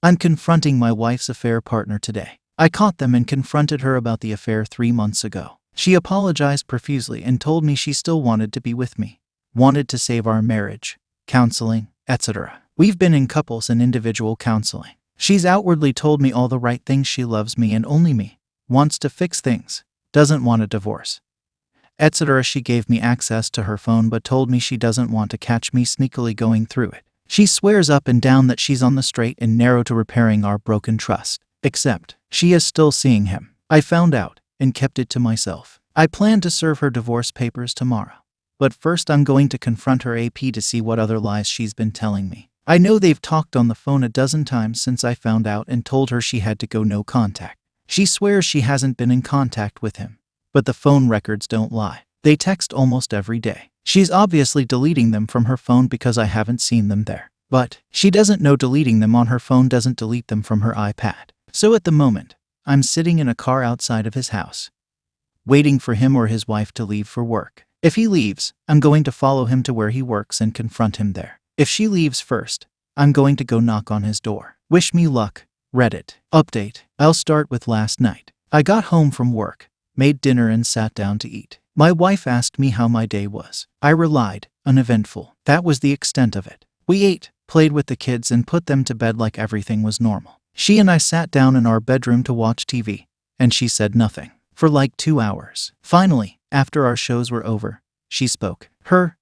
I'm confronting my wife's affair partner today. I caught them and confronted her about the affair 3 months ago. She apologized profusely and told me she still wanted to be with me, wanted to save our marriage, counseling, etc. We've been in couples and individual counseling. She's outwardly told me all the right things. She loves me and only me, wants to fix things, doesn't want a divorce, etc. She gave me access to her phone but told me she doesn't want to catch me sneakily going through it. She swears up and down that she's on the straight and narrow to repairing our broken trust, except she is still seeing him. I found out and kept it to myself. I plan to serve her divorce papers tomorrow. But first I'm going to confront her AP to see what other lies she's been telling me. I know they've talked on the phone a dozen times since I found out and told her she had to go no contact. She swears she hasn't been in contact with him, but the phone records don't lie. They text almost every day. She's obviously deleting them from her phone because I haven't seen them there. But she doesn't know deleting them on her phone doesn't delete them from her iPad. So at the moment, I'm sitting in a car outside of his house, waiting for him or his wife to leave for work. If he leaves, I'm going to follow him to where he works and confront him there. If she leaves first, I'm going to go knock on his door. Wish me luck. Reddit. Update. I'll start with last night. I got home from work, made dinner and sat down to eat. My wife asked me how my day was. I relied, uneventful. That was the extent of it. We ate, played with the kids and put them to bed like everything was normal. She and I sat down in our bedroom to watch TV, and she said nothing for like 2 hours. Finally, after our shows were over, she spoke.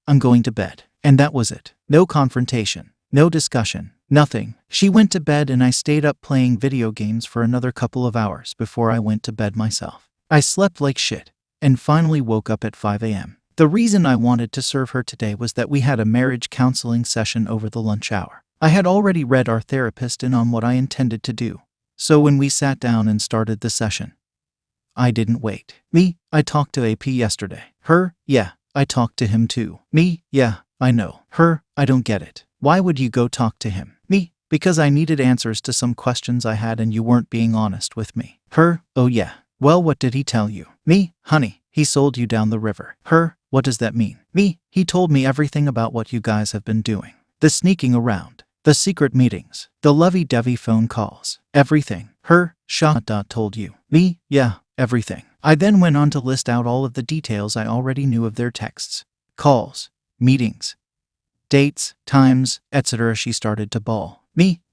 I'm going to bed. And that was it. No confrontation, no discussion, nothing. She went to bed and I stayed up playing video games for another couple of hours before I went to bed myself. I slept like shit and finally woke up at 5 a.m. The reason I wanted to serve her today was that we had a marriage counseling session over the lunch hour. I had already read our therapist in on what I intended to do. So when we sat down and started the session, I didn't wait. I talked to AP yesterday. Yeah, I talked to him too. Yeah, I know. I don't get it. Why would you go talk to him? Because I needed answers to some questions I had and you weren't being honest with me. Oh yeah. Well, what did he tell you? Honey, he sold you down the river. What does that mean? He told me everything about what you guys have been doing. The sneaking around, the secret meetings, the lovey-dovey phone calls, everything. Told you. Yeah, everything. I then went on to list out all of the details I already knew of their texts, calls, meetings, dates, times, etc. She started to bawl.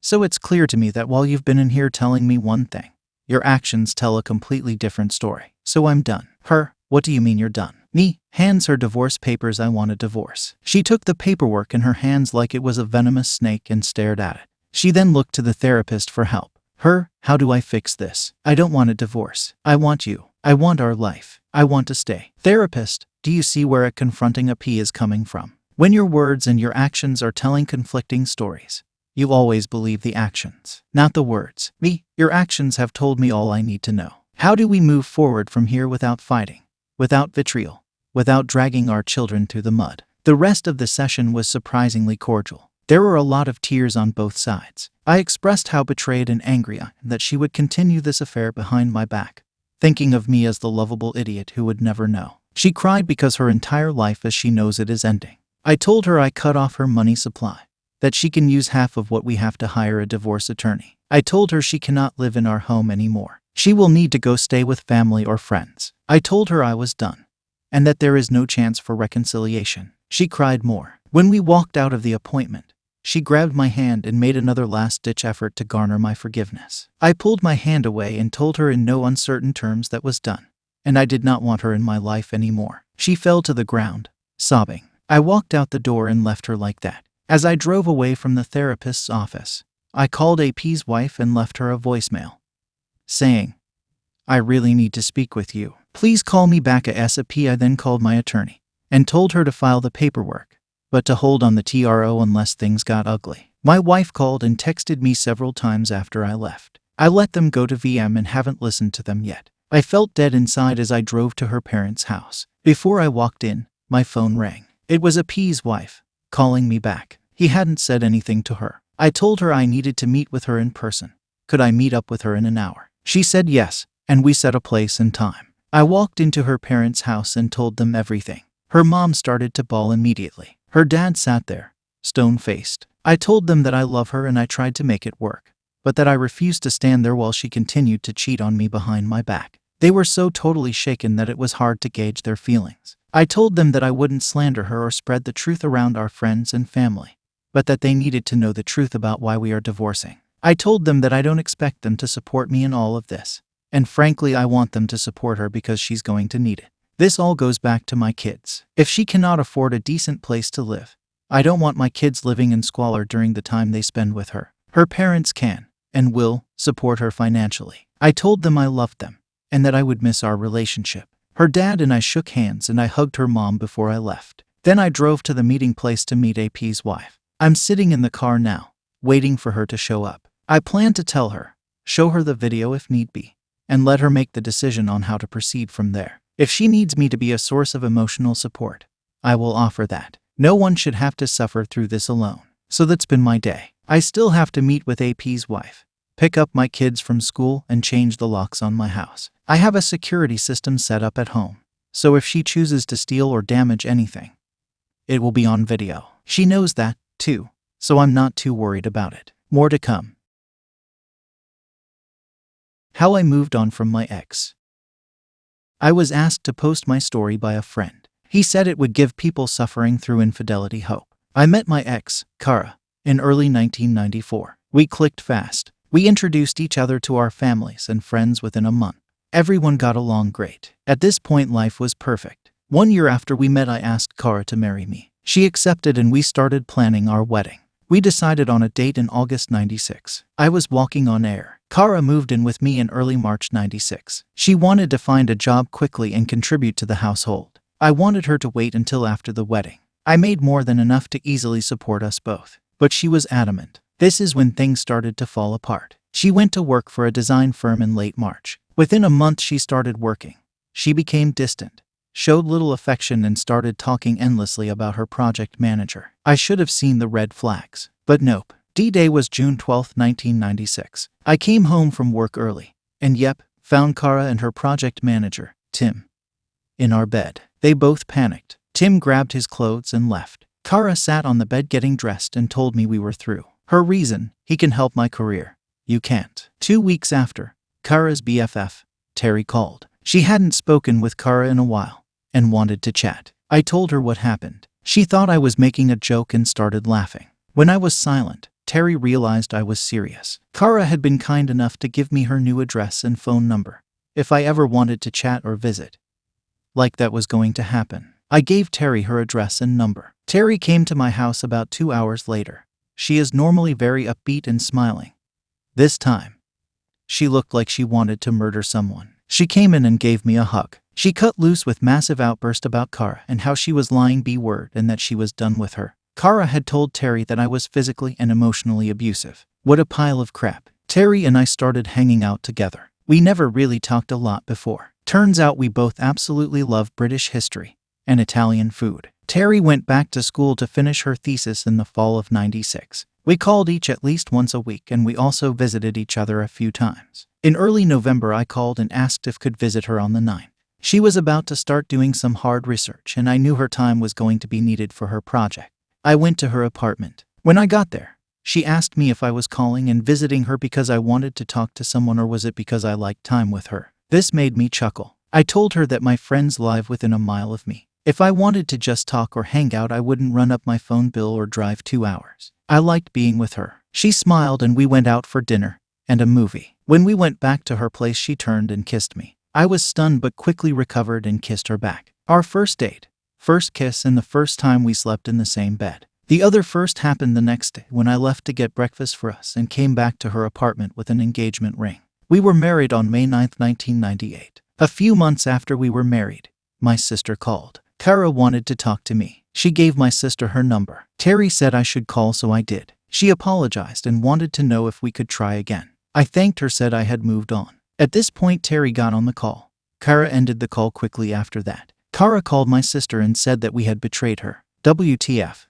So it's clear to me that while you've been in here telling me one thing, your actions tell a completely different story. So I'm done. What do you mean you're done? Hands her divorce papers. I want a divorce. She took the paperwork in her hands like it was a venomous snake and stared at it. She then looked to the therapist for help. How do I fix this? I don't want a divorce. I want you. I want our life. I want to stay. Therapist, do you see where confronting a P is coming from? When your words and your actions are telling conflicting stories, you always believe the actions, not the words. Your actions have told me all I need to know. How do we move forward from here without fighting, without vitriol, without dragging our children through the mud? The rest of the session was surprisingly cordial. There were a lot of tears on both sides. I expressed how betrayed and angry I am that she would continue this affair behind my back, thinking of me as the lovable idiot who would never know. She cried because her entire life as she knows it is ending. I told her I cut off her money supply, that she can use half of what we have to hire a divorce attorney. I told her she cannot live in our home anymore. She will need to go stay with family or friends. I told her I was done, and that there is no chance for reconciliation. She cried more. When we walked out of the appointment, she grabbed my hand and made another last-ditch effort to garner my forgiveness. I pulled my hand away and told her in no uncertain terms that was done, and I did not want her in my life anymore. She fell to the ground, sobbing. I walked out the door and left her like that. As I drove away from the therapist's office, I called AP's wife and left her a voicemail, saying, I really need to speak with you. Please call me back ASAP. I then called my attorney and told her to file the paperwork, but to hold on the TRO unless things got ugly. My wife called and texted me several times after I left. I let them go to VM and haven't listened to them yet. I felt dead inside as I drove to her parents' house. Before I walked in, my phone rang. It was AP's wife, calling me back. He hadn't said anything to her. I told her I needed to meet with her in person. Could I meet up with her in an hour? She said yes, and we set a place and time. I walked into her parents' house and told them everything. Her mom started to bawl immediately. Her dad sat there, stone-faced. I told them that I love her and I tried to make it work, but that I refused to stand there while she continued to cheat on me behind my back. They were so totally shaken that it was hard to gauge their feelings. I told them that I wouldn't slander her or spread the truth around our friends and family, but that they needed to know the truth about why we are divorcing. I told them that I don't expect them to support me in all of this, and frankly I want them to support her because she's going to need it. This all goes back to my kids. If she cannot afford a decent place to live, I don't want my kids living in squalor during the time they spend with her. Her parents can, and will, support her financially. I told them I loved them, and that I would miss our relationship. Her dad and I shook hands and I hugged her mom before I left. Then I drove to the meeting place to meet AP's wife. I'm sitting in the car now, waiting for her to show up. I plan to tell her, show her the video if need be, and let her make the decision on how to proceed from there. If she needs me to be a source of emotional support, I will offer that. No one should have to suffer through this alone. So that's been my day. I still have to meet with AP's wife, pick up my kids from school, and change the locks on my house. I have a security system set up at home, so if she chooses to steal or damage anything, it will be on video. She knows that, too, so I'm not too worried about it. More to come. How I moved on from my ex. I was asked to post my story by a friend. He said it would give people suffering through infidelity hope. I met my ex, Kara, in early 1994. We clicked fast. We introduced each other to our families and friends within a month. Everyone got along great. At this point, life was perfect. 1 year after we met, I asked Kara to marry me. She accepted and we started planning our wedding. We decided on a date in August 96. I was walking on air. Kara moved in with me in early March 96. She wanted to find a job quickly and contribute to the household. I wanted her to wait until after the wedding. I made more than enough to easily support us both, but she was adamant. This is when things started to fall apart. She went to work for a design firm in late March. Within a month she started working. She became distant, showed little affection, and started talking endlessly about her project manager. I should have seen the red flags, but nope. D-Day was June 12, 1996. I came home from work early, and found Kara and her project manager, Tim, in our bed. They both panicked. Tim grabbed his clothes and left. Kara sat on the bed getting dressed and told me we were through. Her reason: he can help my career. You can't. 2 weeks after, Kara's BFF, Terry, called. She hadn't spoken with Kara in a while and wanted to chat. I told her what happened. She thought I was making a joke and started laughing. When I was silent, Terry realized I was serious. Kara had been kind enough to give me her new address and phone number if I ever wanted to chat or visit. Like that was going to happen. I gave Terry her address and number. Terry came to my house about 2 hours later. She is normally very upbeat and smiling. This time, she looked like she wanted to murder someone. She came in and gave me a hug. She cut loose with massive outburst about Kara and how she was lying B-word and that she was done with her. Kara had told Terry that I was physically and emotionally abusive. What a pile of crap. Terry and I started hanging out together. We never really talked a lot before. Turns out we both absolutely love British history and Italian food. Terry went back to school to finish her thesis in the fall of 96. We called each at least once a week, and we also visited each other a few times. In early November, I called and asked if could visit her on the 9th. She was about to start doing some hard research, and I knew her time was going to be needed for her project. I went to her apartment. When I got there, she asked me if I was calling and visiting her because I wanted to talk to someone, or was it because I liked time with her. This made me chuckle. I told her that my friends live within a mile of me. If I wanted to just talk or hang out, I wouldn't run up my phone bill or drive 2 hours. I liked being with her. She smiled and we went out for dinner and a movie. When we went back to her place, she turned and kissed me. I was stunned but quickly recovered and kissed her back. Our first date, first kiss, and the first time we slept in the same bed. The other first happened the next day when I left to get breakfast for us and came back to her apartment with an engagement ring. We were married on May 9, 1998. A few months after we were married, my sister called. Kara wanted to talk to me. She gave my sister her number. Terry said I should call, so I did. She apologized and wanted to know if we could try again. I thanked her, said I had moved on. At this point, Terry got on the call. Kara ended the call quickly after that. Kara called my sister and said that we had betrayed her. WTF.